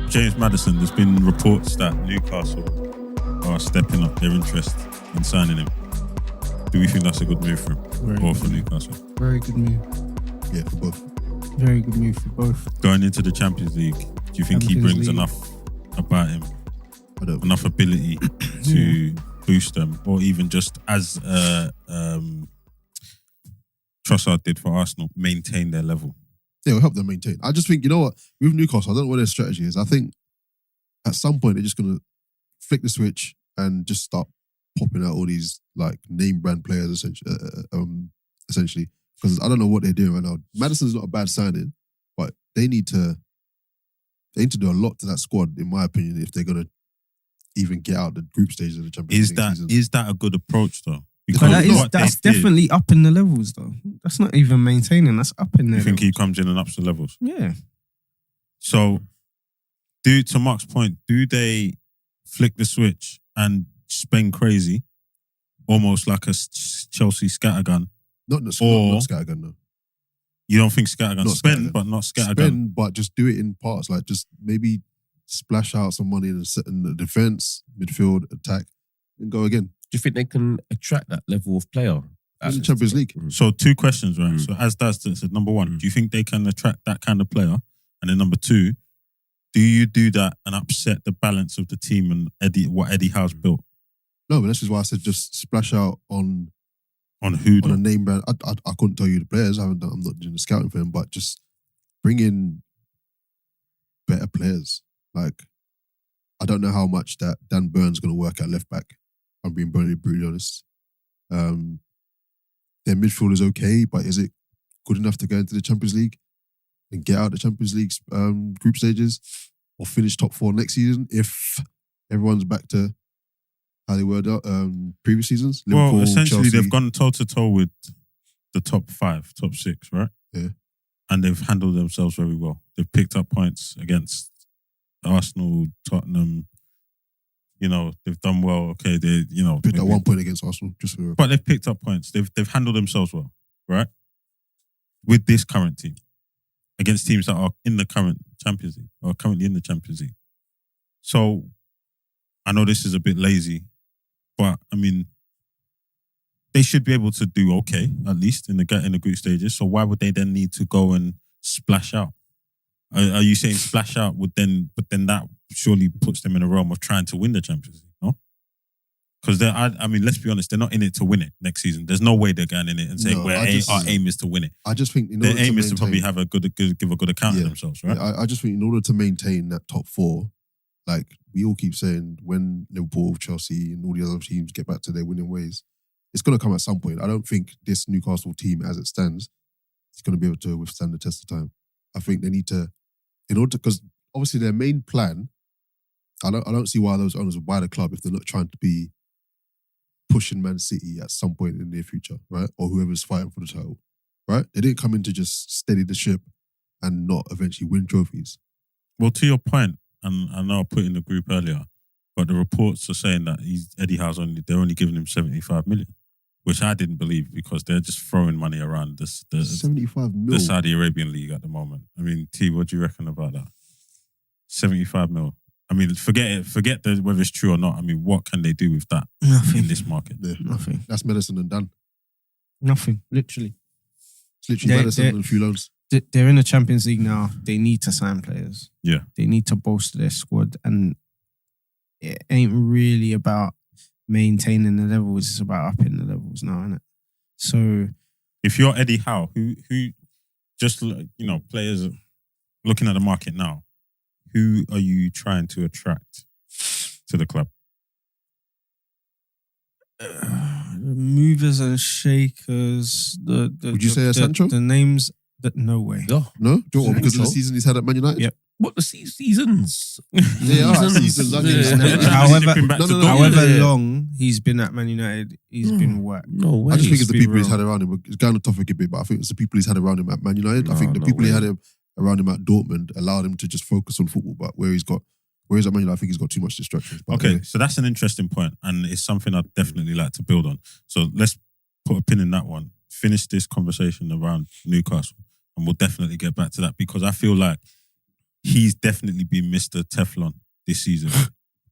James Maddison, there's been reports that Newcastle are stepping up their interest in signing him. Do we think that's a good move for him or for Newcastle? Very good move. Yeah, for both. Very good move for both. Going into the Champions League, do you think he brings enough about him, enough ability to boost them, or even just as Trossard did for Arsenal, maintain their level? Yeah, it'll help them maintain. I just think, you know what, with Newcastle, I don't know what their strategy is. I think at some point they're just going to flick the switch and just start popping out all these like name brand players essentially. Because I don't know what they're doing right now. Madison's not a bad signing, but they need to do a lot to that squad, in my opinion, if they're going to even get out the group stages of the Champions League season. Is that a good approach though? Because that's definitely up in the levels though. That's not even maintaining, that's up in there. You think he comes in and ups the levels? Yeah. So, to Mark's point, do they flick the switch and spend crazy, almost like a Chelsea scattergun? Not scattergun, no. You don't think scattergun? Not Spend, scattergun. but not scattergun. Spend, but just do it in parts. Like just maybe splash out some money in the defense, midfield, attack, and go again. Do you think they can attract that level of player? In the Champions League. So 2 questions, right? So as Daz said, number 1, do you think they can attract that kind of player? And then number 2, do you do that and upset the balance of the team and what Eddie Howe's built? No, but this is why I said just splash out on who? On a name brand. I couldn't tell you the players. I'm not doing the scouting for them, but just bring in better players. Like, I don't know how much that Dan Burn's going to work at left back. I'm being brutally honest. Their midfield is okay, but is it good enough to go into the Champions League and get out the Champions League's group stages or finish top 4 next season if everyone's back to how they were previous seasons? Liverpool, essentially Chelsea. they've gone toe-to-toe with the top 5, top 6, right? Yeah. And they've handled themselves very well. They've picked up points against Arsenal, Tottenham. You know, they've done well. Okay, they, you know, picked up 1 point against Arsenal, but they've picked up points. They've handled themselves well, right? With this current team, against teams that are in the current Champions League or currently in the Champions League. So, I know this is a bit lazy, but I mean, they should be able to do okay, at least in the group stages. So why would they then need to go and splash out? Are you saying splash out but then that surely puts them in a realm of trying to win the Champions League, no? Because I mean, let's be honest, they're not in it to win it next season. There's no way they're going in it and saying our aim is to win it. I just think their aim is to probably have give a good account of themselves, right? Yeah, I just think in order to maintain that top 4, like we all keep saying, when Liverpool, Chelsea, and all the other teams get back to their winning ways, it's going to come at some point. I don't think this Newcastle team, as it stands, is going to be able to withstand the test of time. I think they need to, because obviously their main plan, I don't see why those owners would buy the club if they're not trying to be pushing Man City at some point in the near future, right? Or whoever's fighting for the title, right? They didn't come in to just steady the ship and not eventually win trophies. Well, to your point, and I know I put in the group earlier, but the reports are saying that Eddie Howe's they're only giving him 75 million, which I didn't believe because they're just throwing money around the 75 mil. The Saudi Arabian League at the moment. I mean, T, what do you reckon about that? 75 mil. I mean, forget whether it's true or not. I mean, what can they do with that in this market? Yeah, nothing. That's medicine and done. Nothing, literally. It's literally medicine and a few loans. They're in the Champions League now. They need to sign players. Yeah. They need to bolster their squad. And it ain't really about maintaining the levels. It's about upping the levels now, isn't it? So, if you're Eddie Howe, who just, players looking at the market now, who are you trying to attract to the club? Movers and shakers. Would you say Sancho? The names that no way. No? Because of the season he's had at Man United? Yep. What the seasons? They are seasons. However long he's been at Man United, he's been whacked. No way. I just think it's the people he's had around him. It's going on topic a bit, but I think it's the people he's had around him at Man United. I think the people he had around him at Dortmund allowed him to just focus on football. But where he's at Man United, I think he's got too much distractions. Okay, so that's an interesting point, and it's something I'd definitely like to build on. So let's put a pin in that one. Finish this conversation around Newcastle, and we'll definitely get back to that because I feel like he's definitely been Mr. Teflon this season.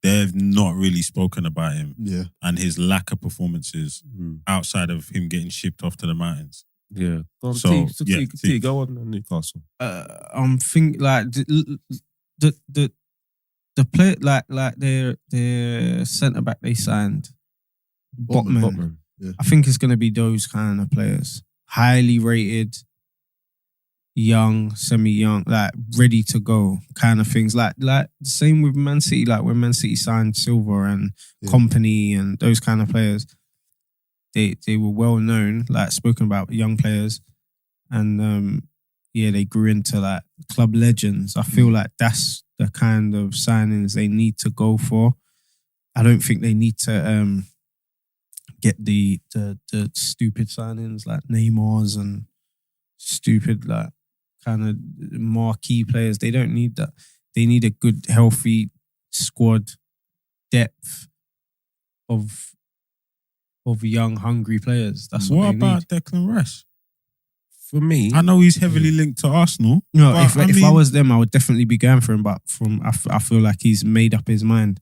They've not really spoken about him Yeah. and his lack of performances outside of him getting shipped off to the mountains. Yeah. Go on, So, T, go on Newcastle. I'm thinking like the play like their centre back they signed, Botman. Yeah. I think it's gonna be those kind of players, highly rated, young, semi-young, like ready to go kind of things. Like the same with Man City. Like when Man City signed Silva and Company and those kind of players, they were well known, like spoken about, young players, and they grew into like club legends. I feel like that's the kind of signings they need to go for. I don't think they need to get the stupid signings like Neymar's and stupid like kind of marquee players. They don't need that. They need a good, healthy squad, depth of young, hungry players. That's what they about need. Declan Rice? For me, I know he's heavily linked to Arsenal. No, but if I was them, I would definitely be going for him. But I feel like he's made up his mind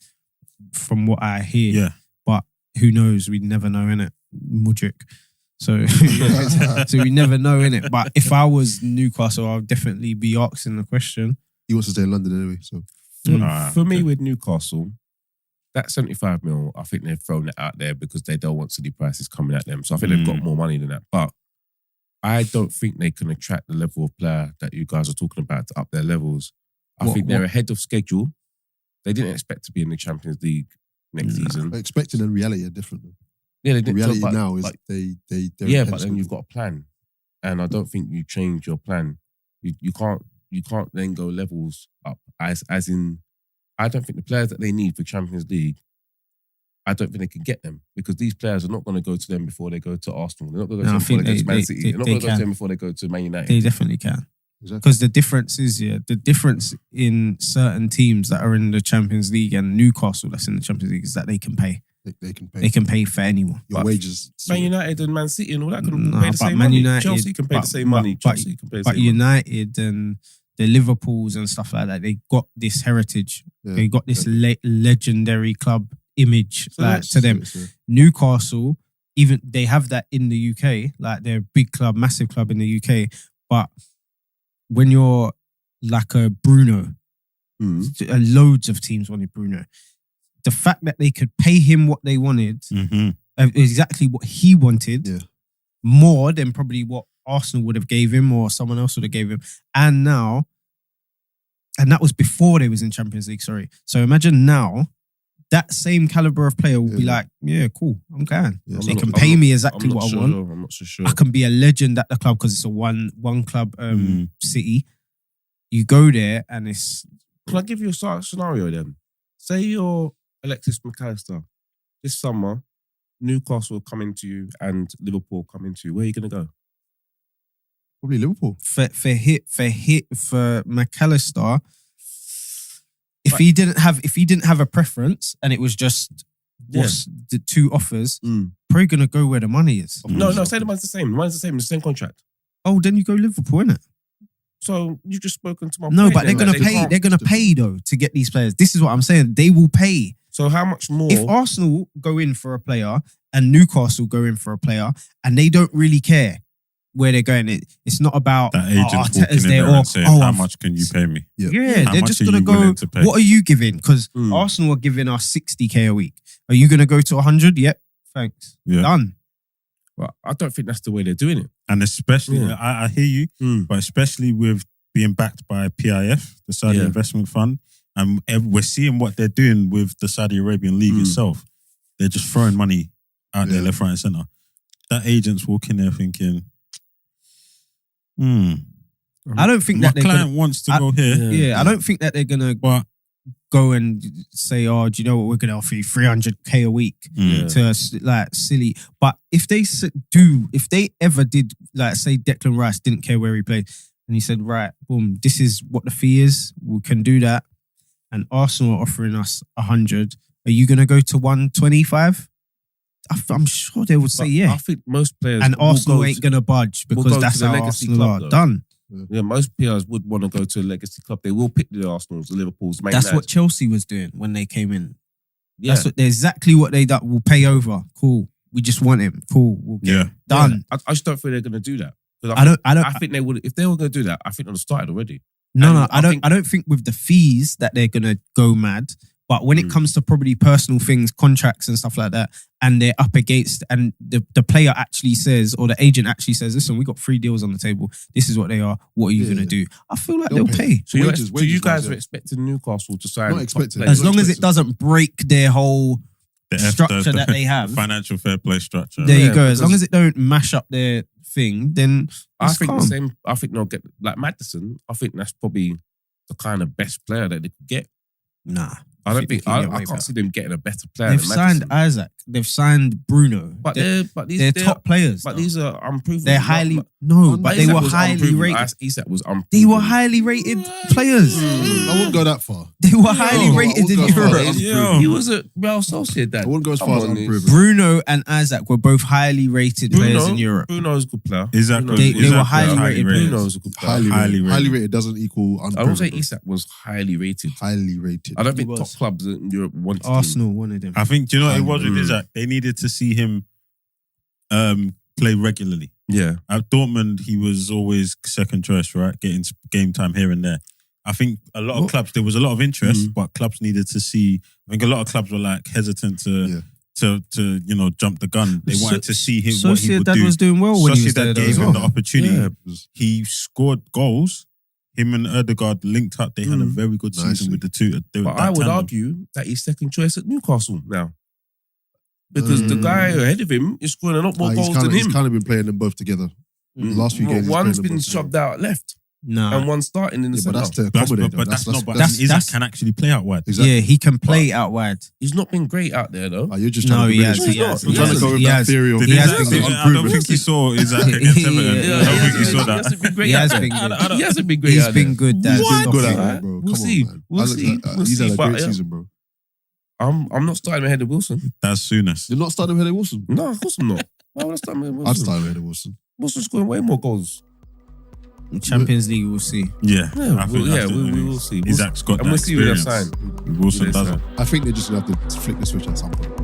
from what I hear. Yeah. But who knows? We never know, innit? Mudryk. So, so we never know, innit? But if I was Newcastle, I would definitely be asking the question. He wants to stay in London anyway, so. For me with Newcastle, that 75 mil, I think they've thrown it out there because they don't want city prices coming at them. So I think they've got more money than that. But I don't think they can attract the level of player that you guys are talking about to up their levels. I think they're ahead of schedule. They didn't expect to be in the Champions League next season. Expecting and reality are different though. Yeah, they didn't. Reality but, now is like, they're yeah, ahead but of then schedule. you've got a plan, and I don't think you change your plan. You can't then go levels up as in. I don't think the players that they need for Champions League, I don't think they can get them because these players are not going to go to them before they go to Arsenal. They're not going to go to them before they go to Man City. They're not going to go to them before they go to Man United. They definitely can. Exactly. Because the difference is, the difference in certain teams that are in the Champions League and Newcastle that's in the Champions League is that they can pay. They can pay. They can pay for anyone. Your But wages. Man United and Man City and all that can No, pay the but same Man money. United- Chelsea can pay the same money. Chelsea can pay the But same money. United and the Liverpools and stuff like that, they got this heritage. Yeah, They got this definitely. legendary club image So like that's- to them. So, Newcastle, even they have that in the UK, like they're a big club, massive club in the UK. But when you're like a Bruno, loads of teams wanted Bruno. The fact that they could pay him what they wanted, exactly what he wanted, Yeah. more than probably what Arsenal would have gave him or someone else would have gave him. And now, and that was before they was in Champions League, sorry. So imagine now, that same caliber of player will be Yeah. like, yeah, cool, I'm going. Yeah. They can pay me exactly what I want. I'm not so sure. I can be a legend at the club because it's a one club city. You go there and it's Can I give you a scenario then? Say you're Alexis McAllister. This summer, Newcastle coming to you and Liverpool coming to you. Where are you going to go? probably Liverpool. for McAllister. If he didn't have a preference and it was just what's the two offers, probably gonna go where the money is. No, say the one's the same. The one's the same. The same contract. Oh, then you go Liverpool, innit? So you've just spoken to my No, point but they're then, gonna like, pay. They're gonna pay though to get these players. This is what I'm saying. They will pay. So how much more? If Arsenal go in for a player and Newcastle go in for a player and they don't really care where they're going, it's not about That agent's Arteta's walking in there there or and saying, how I've- much can you pay me? Yeah, How they're much just are gonna you go. willing to pay? What are you giving? Because Arsenal are giving us 60k a week. Are you gonna go to 100? Yep, thanks. Yeah. Done. Well, I don't think that's the way they're doing it. And especially, Yeah. I hear you, but especially with being backed by PIF, the Saudi Investment Fund, and we're seeing what they're doing with the Saudi Arabian League itself. They're just throwing money out there left, right, and centre. That agent's walking there thinking, I don't think my that they're client gonna, wants to go here. Yeah, I don't think that they're gonna go and say, "Oh, do you know what? We're gonna offer you 300k a week to like silly." But if they if they ever did, like, say Declan Rice didn't care where he played, and he said, "Right, boom, this is what the fee is. We can do that." And Arsenal are offering us 100. Are you gonna go to 125? I'm sure they would say But yeah. I think most players And will Arsenal go ain't to- gonna budge will because go that's to the how legacy Arsenal club, are. though. Done. Yeah, most players would want to go to a legacy club. They will pick the Arsenals, the Liverpools. That's what Chelsea was doing when they came in. Yeah. That's exactly what they done. We'll pay over. Cool. We just want him. Cool. We'll get him. Done. I just don't think they're going to do that. I think they would. If they were going to do that, I think they'd have started already. No, I don't think with the fees that they're gonna go mad. But when it comes to probably personal things, contracts and stuff like that, and they're up against, and the player actually says, or the agent actually says, listen, we got 3 deals on the table. This is what they are. What are you gonna do? I feel like they'll pay. So you guys are expecting Newcastle to sign? Not expecting. As long as it doesn't break their whole structure that they have. Financial fair play structure. There you go. As long as it don't mash up their thing, then I think the same. I think they'll get like Maddison. I think that's probably the kind of best player that they could get. Nah. I don't think I can't see them getting a better player. They've than signed Maddison. Isaac. They've signed Bruno. But they're top players. But these are unproven. They're highly but they were highly rated. Isak was unproven. They were highly rated players. I wouldn't go that far. They were highly rated in Europe. He was at Real Sociedad. I wouldn't go as far as unproven. Bruno and Isaac were both highly rated players in Europe. Bruno's a good player. They were highly rated. Bruno's a good player. Highly rated doesn't equal unproven. I don't say Isak was highly rated. Highly rated. I don't think top clubs in Europe wanted Arsenal wanted him. I think, do you know what it was with Isaac? They needed to see him play regularly. Yeah. At Dortmund, he was always second choice, right? Getting game time here and there. I think a lot of clubs, there was a lot of interest, but clubs needed to see. I think a lot of clubs were like hesitant to jump the gun. They wanted to see him what he would do. Sociedad was doing well when he was there. Sociedad gave him the opportunity. Yeah. He scored goals. Him and Ødegaard linked up. They had a very good season with the two. But I would argue that he's second choice at Newcastle now. Because the guy ahead of him is scoring a lot more goals than him. He's kind of been playing them both together. The last few games, one's been shoved out left. No. And one starting in the centre. But that's to accommodate. But Isaac can actually play out wide. Exactly. Yeah, he can play out wide. He's not been great out there though. You're just trying to he has. You're trying to go with that theory of he has been unproven. I don't think he saw Isaac against Everton. I don't think he saw that. He has been good. He hasn't been great. He's been good. He's been good at that, bro. We'll see. We'll see. He's had a great season, bro. I'm not starting ahead of Wilson. That's soonest. You're not starting with Wilson? No, of course I'm not. Why would I start with Wilson? I'd start with Wilson. Wilson's scoring way more goals. Champions League, we'll see. Yeah, we will see. Isaac's got and that we'll see who they've experience. signed. Wilson doesn't. I think they're just going to have to flick the switch at some point.